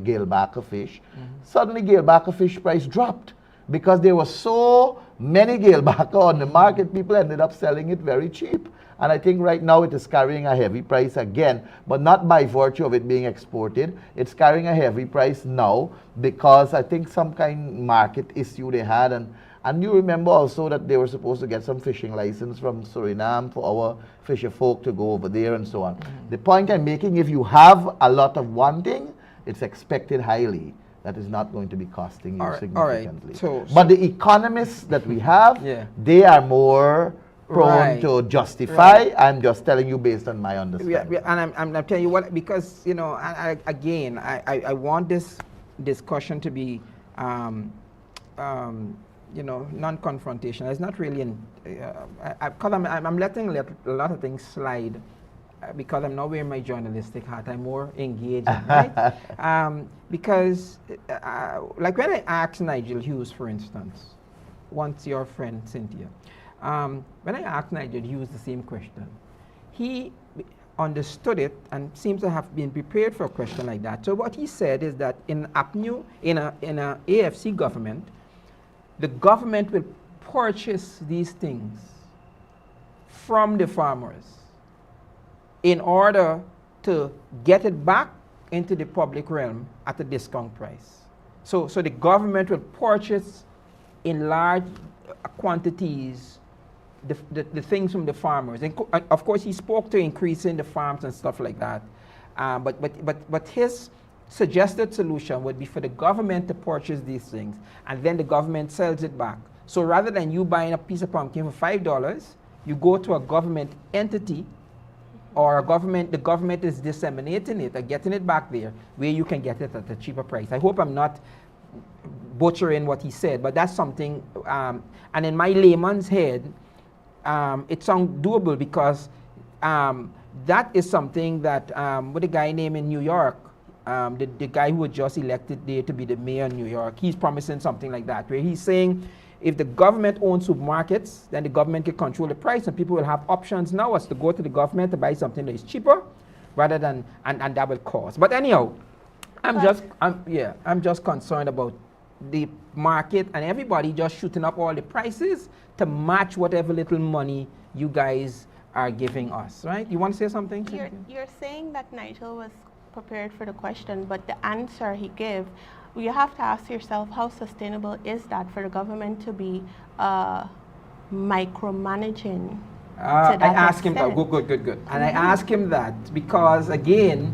galebacker fish. Suddenly galebacker fish price dropped because there were so many galebacker on the market, people ended up selling it very cheap. And I think right now it is carrying a heavy price again, but not by virtue of it being exported. It's carrying a heavy price now because I think some kind of market issue they had. And you remember also that they were supposed to get some fishing license from Suriname for our fisher folk to go over there and so on. The point I'm making, if you have a lot of one thing, it's expected highly that is not going to be costing you significantly. But the economists that we have, they are more prone to justify. I'm just telling you based on my understanding. And I'm telling you what, because, you know, I want this discussion to be, you know, non-confrontational. It's not really, because I'm letting a lot of things slide because I'm not wearing my journalistic hat. I'm more engaged, right? Because, like when I asked Nigel Hughes, for instance, once your friend Cynthia, when I asked Nigel Hughes the same question, he understood it and seems to have been prepared for a question like that. So what he said is that in APNU, in a AFC government, the government will purchase these things from the farmers in order to get it back into the public realm at a discount price. So the government will purchase in large quantities the things from the farmers. And of course, he spoke to increasing the farms and stuff like that. But his suggested solution would be for the government to purchase these things, and then the government sells it back. So rather than you buying a piece of pumpkin for $5, you go to a government entity, or the government is disseminating it or getting it back there where you can get it at a cheaper price. I hope I'm not butchering what he said, but that's something, and in my layman's head, it sounds doable because that is something that, with a guy named in New York, the guy who was just elected there to be the mayor of New York, he's promising something like that, where he's saying if the government owns supermarkets, then the government can control the price, and people will have options now as to go to the government to buy something that is cheaper, rather than, and that will cost. But anyhow, I'm just concerned about the market and everybody just shooting up all the prices to match whatever little money you guys are giving us, right? You want to say something? You're saying that Nigel was prepared for the question, but the answer he gave, you have to ask yourself, how sustainable is that for the government to be micromanaging? I asked him that. Good. And I asked him that because, again,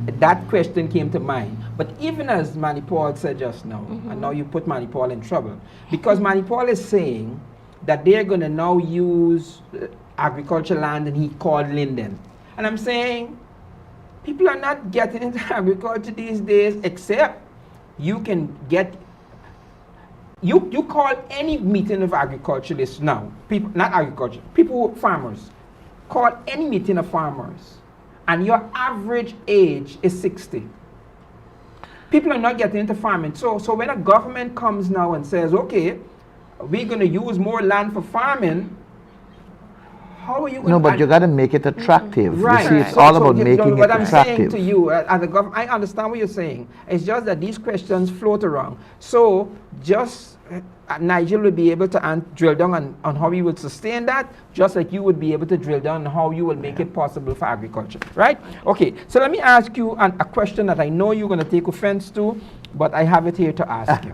that question came to mind. But even as Mahipaul said just now, and now you put Mahipaul in trouble, because Mahipaul is saying that they're going to now use agricultural land, and he called Linden. And I'm saying, people are not getting into agriculture these days, except you can get, you call any meeting of agriculturalists now, people, not agriculture, people, farmers, call any meeting of farmers, and your average age is 60. People are not getting into farming. So when a government comes now and says, okay, we're going to use more land for farming, how are you going to... No, but you got to make it attractive. Right. You see, it's all about making it what I'm attractive. saying to you, as a government, I understand what you're saying. It's just that these questions float around. So just Nigel will be able to drill down on how he will sustain that, just like you would be able to drill down on how you will make it possible for agriculture. Right? Okay, so let me ask you a question that I know you're going to take offense to, but I have it here to ask you.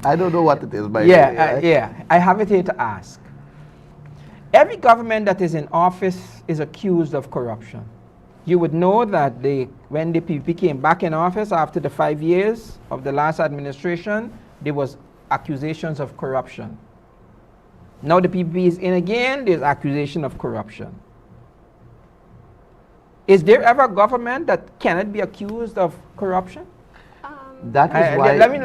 I don't know what it is, by the way. I have it here to ask. Every government that is in office is accused of corruption. You would know that when the PPP came back in office after the 5 years of the last administration, there was accusations of corruption. Now the PPP is in again, there's accusation of corruption. Is there ever a government that cannot be accused of corruption? That is why. Let me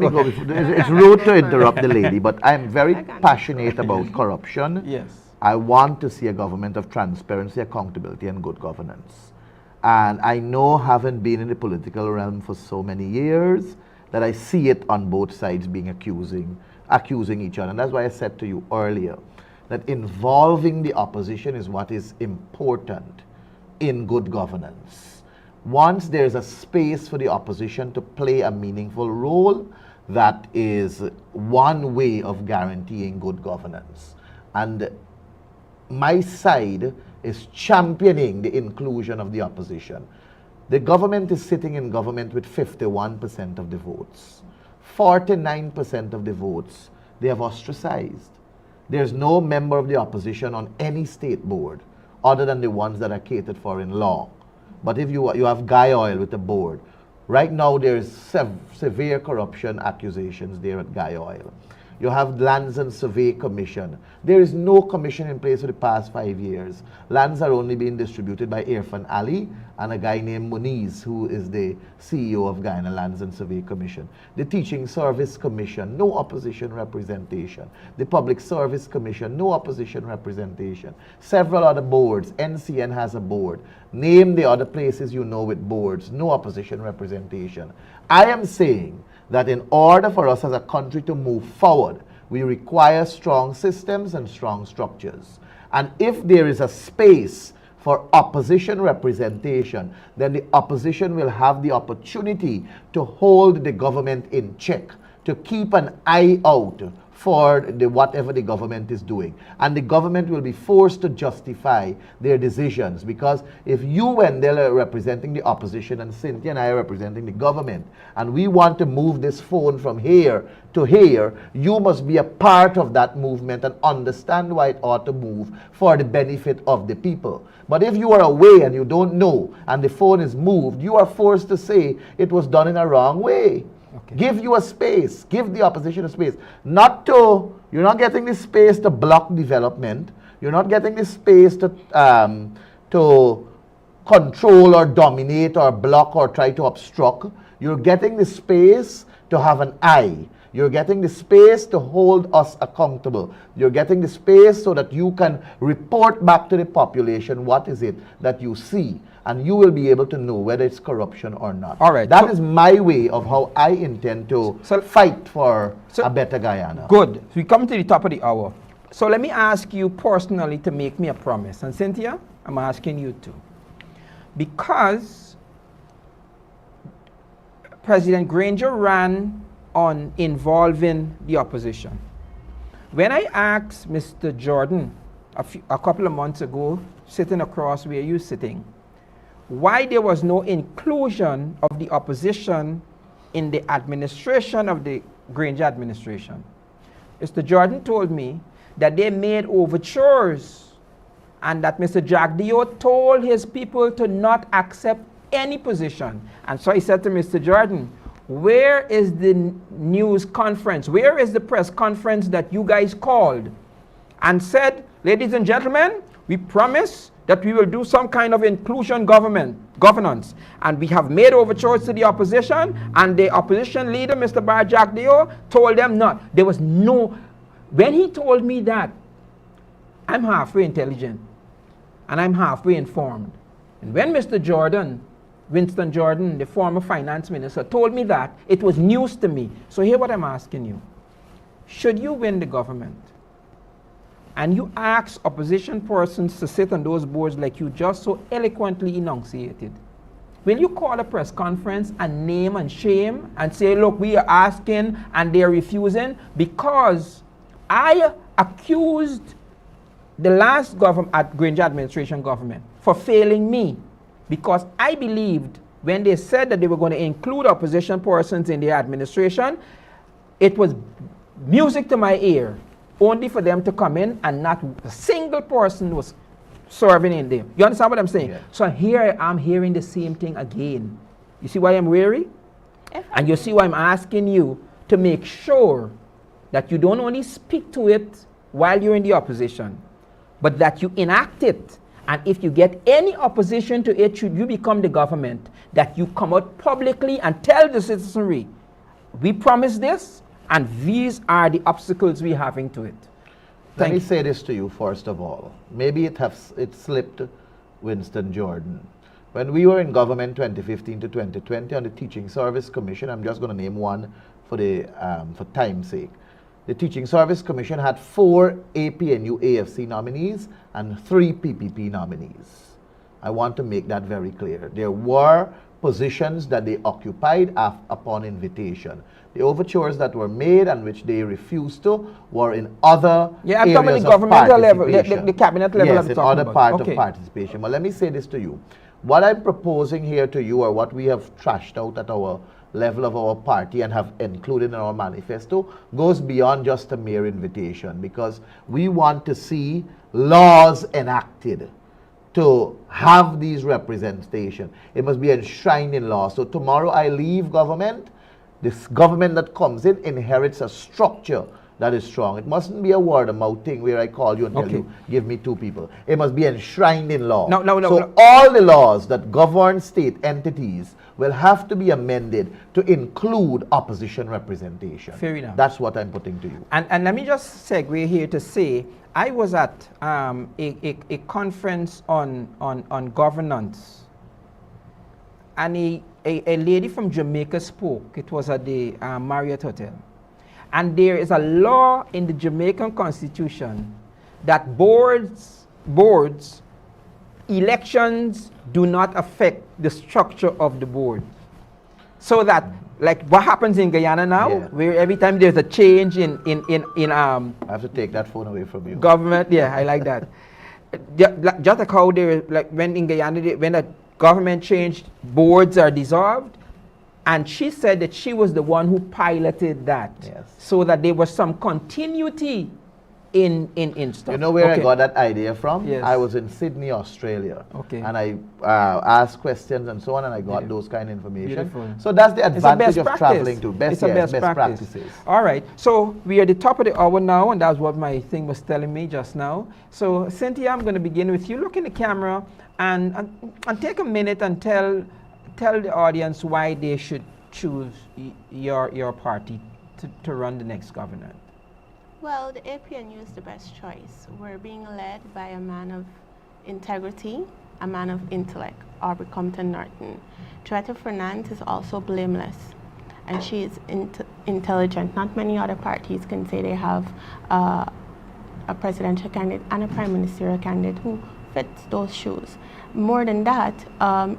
go. It's rude to interrupt the lady, but I'm very passionate about corruption. Yes. I want to see a government of transparency, accountability, and good governance. And I know, having been in the political realm for so many years, that I see it on both sides being accusing each other. And that's why I said to you earlier that involving the opposition is what is important in good governance. Once there's a space for the opposition to play a meaningful role, that is one way of guaranteeing good governance. And my side is championing the inclusion of the opposition. The government is sitting in government with 51% of the votes. 49% of the votes they have ostracized. There's no member of the opposition on any state board other than the ones that are catered for in law. But if you have Guy Oil with the board, right now there's severe corruption accusations there at Guy Oil. You have Lands and Survey Commission. There is no commission in place for the past 5 years. Lands are only being distributed by Irfan Ali and a guy named Muniz, who is the CEO of Guyana Lands and Survey Commission. The Teaching Service Commission, no opposition representation. The Public Service Commission, no opposition representation. Several other boards, NCN has a board. Name the other places you know with boards, no opposition representation. I am saying that in order for us as a country to move forward, we require strong systems and strong structures. And if there is a space for opposition representation, then the opposition will have the opportunity to hold the government in check, to keep an eye out for whatever the government is doing. And the government will be forced to justify their decisions, because if you, Wendell, are representing the opposition and Cynthia and I are representing the government, and we want to move this phone from here to here, you must be a part of that movement and understand why it ought to move for the benefit of the people. But if you are away and you don't know and the phone is moved, you are forced to say it was done in a wrong way. Okay. Give you a space, give the opposition a space. You're not getting the space to block development. You're not getting the space to control or dominate or block or try to obstruct. You're getting the space to have an eye. You're getting the space to hold us accountable. You're getting the space so that you can report back to the population what is it that you see, and you will be able to know whether it's corruption or not. All right. That is my way of how I intend to fight for a better Guyana. Good. So we come to the top of the hour. So let me ask you personally to make me a promise. And Cynthia, I'm asking you too. Because President Granger ran on involving the opposition. When I asked Mr. Jordan a couple of months ago, sitting across where you're sitting, why there was no inclusion of the opposition in the administration of the Granger administration, Mr. Jordan told me that they made overtures and that Mr. Jagdeo told his people to not accept any position. And so I said to Mr. Jordan, where is the news conference? Where is the press conference that you guys called and said, ladies and gentlemen, we promise that we will do some kind of inclusion governance. And we have made overtures to the opposition, and the opposition leader, Mr. Bar Jagdeo, told them not. There was no, when he told me that, I'm halfway intelligent, and I'm halfway informed. And when Mr. Jordan, Winston Jordan, the former finance minister, told me that, it was news to me. So here's what I'm asking you. Should you win the government, and you ask opposition persons to sit on those boards like you just so eloquently enunciated, will you call a press conference and name and shame and say, look, we are asking and they're refusing? Because I accused the last Granger administration government for failing me, because I believed when they said that they were going to include opposition persons in their administration, it was music to my ear, only for them to come in and not a single person was serving in there. You understand what I'm saying? Yeah. So here I'm hearing the same thing again. You see why I'm weary? And you see why I'm asking you to make sure that you don't only speak to it while you're in the opposition, but that you enact it. And if you get any opposition to it, should you become the government, that you come out publicly and tell the citizenry, we promise this, and these are the obstacles we're having to it. Let me say this to you first of all. Maybe it slipped Winston Jordan. When we were in government 2015 to 2020 on the Teaching Service Commission, I'm just going to name one for time's sake. The Teaching Service Commission had 4 APNU AFC nominees and 3 PPP nominees. I want to make that very clear. There were positions that they occupied upon invitation. The overtures that were made and which they refused to were in other areas I'm talking the governmental level, the cabinet level. Yes, in other part of participation. But let me say this to you. What I'm proposing here to you, or what we have trashed out at our level of our party and have included in our manifesto, goes beyond just a mere invitation, because we want to see laws enacted to have these representation. It must be enshrined in law. So tomorrow I leave government, this government that comes in inherits a structure that is strong. It mustn't be a word of mouth thing where I call you and tell you, give me 2 people. It must be enshrined in law. So all the laws that govern state entities will have to be amended to include opposition representation. Fair enough. That's what I'm putting to you. And let me just segue here to say, I was at a conference on governance, and a lady from Jamaica spoke. It was at the Marriott Hotel. And there is a law in the Jamaican Constitution that boards, elections do not affect the structure of the board. So that, like what happens in Guyana now, where every time there's a change in I have to take that phone away from you. Government, I like that. Just like how there, like when in Guyana, when a government changed, boards are dissolved. And she said that she was the one who piloted that, so that there was some continuity in stuff. You know where I got that idea from? Yes. I was in Sydney, Australia. And I asked questions and so on, and I got those kind of information. Beautiful. So that's the advantage of traveling to best practices. All right. So we are at the top of the hour now, and that's what my thing was telling me just now. So Cynthia, I'm going to begin with you. Look in the camera and take a minute and tell the audience why they should choose your party to run the next government? Well, the APNU is the best choice. We're being led by a man of integrity, a man of intellect, Aubrey Compton Norton. Joetta Fernand is also blameless, and she is intelligent. Not many other parties can say they have a presidential candidate and a prime ministerial candidate who fits those shoes. More than that,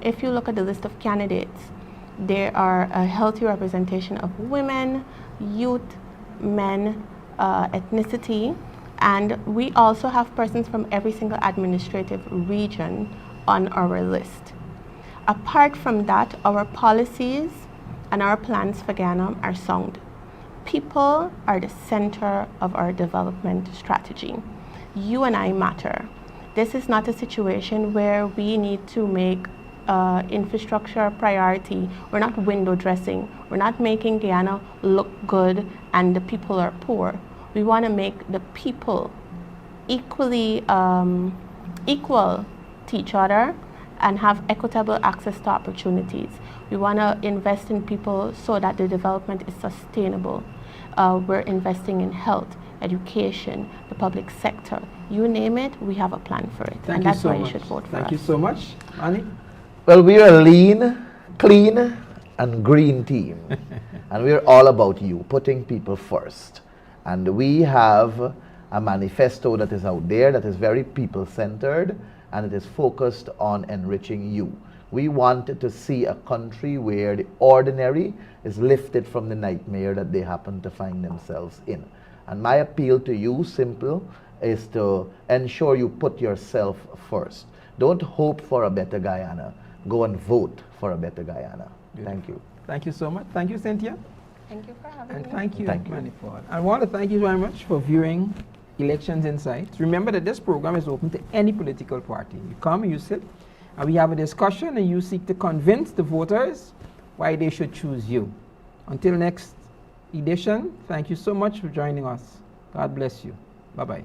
if you look at the list of candidates, there are a healthy representation of women, youth, men, ethnicity, and we also have persons from every single administrative region on our list. Apart from that, our policies and our plans for Ghana are sound. People are the center of our development strategy. You and I matter. This is not a situation where we need to make infrastructure a priority. We're not window dressing. We're not making Guyana look good and the people are poor. We want to make the people equally equal to each other and have equitable access to opportunities. We want to invest in people so that the development is sustainable. We're investing in health, education, the public sector. You name it, we have a plan for it. Thank and you that's so why much. you should vote for us. Thank you so much. Annie? Well, we're a lean, clean, and green team. And we're all about you, putting people first. And we have a manifesto that is out there that is very people-centered, and it is focused on enriching you. We want to see a country where the ordinary is lifted from the nightmare that they happen to find themselves in. And my appeal to you, simple, is to ensure you put yourself first. Don't hope for a better Guyana. Go and vote for a better Guyana. Beautiful. Thank you. Thank you so much. Thank you, Cynthia. Thank you for having And me. thank you, Thank you. Mahipaul. I want to thank you very much for viewing Elections Insights. Remember that this program is open to any political party. You come, you sit, and we have a discussion, and you seek to convince the voters why they should choose you. Until next edition, thank you so much for joining us. God bless you. Bye-bye.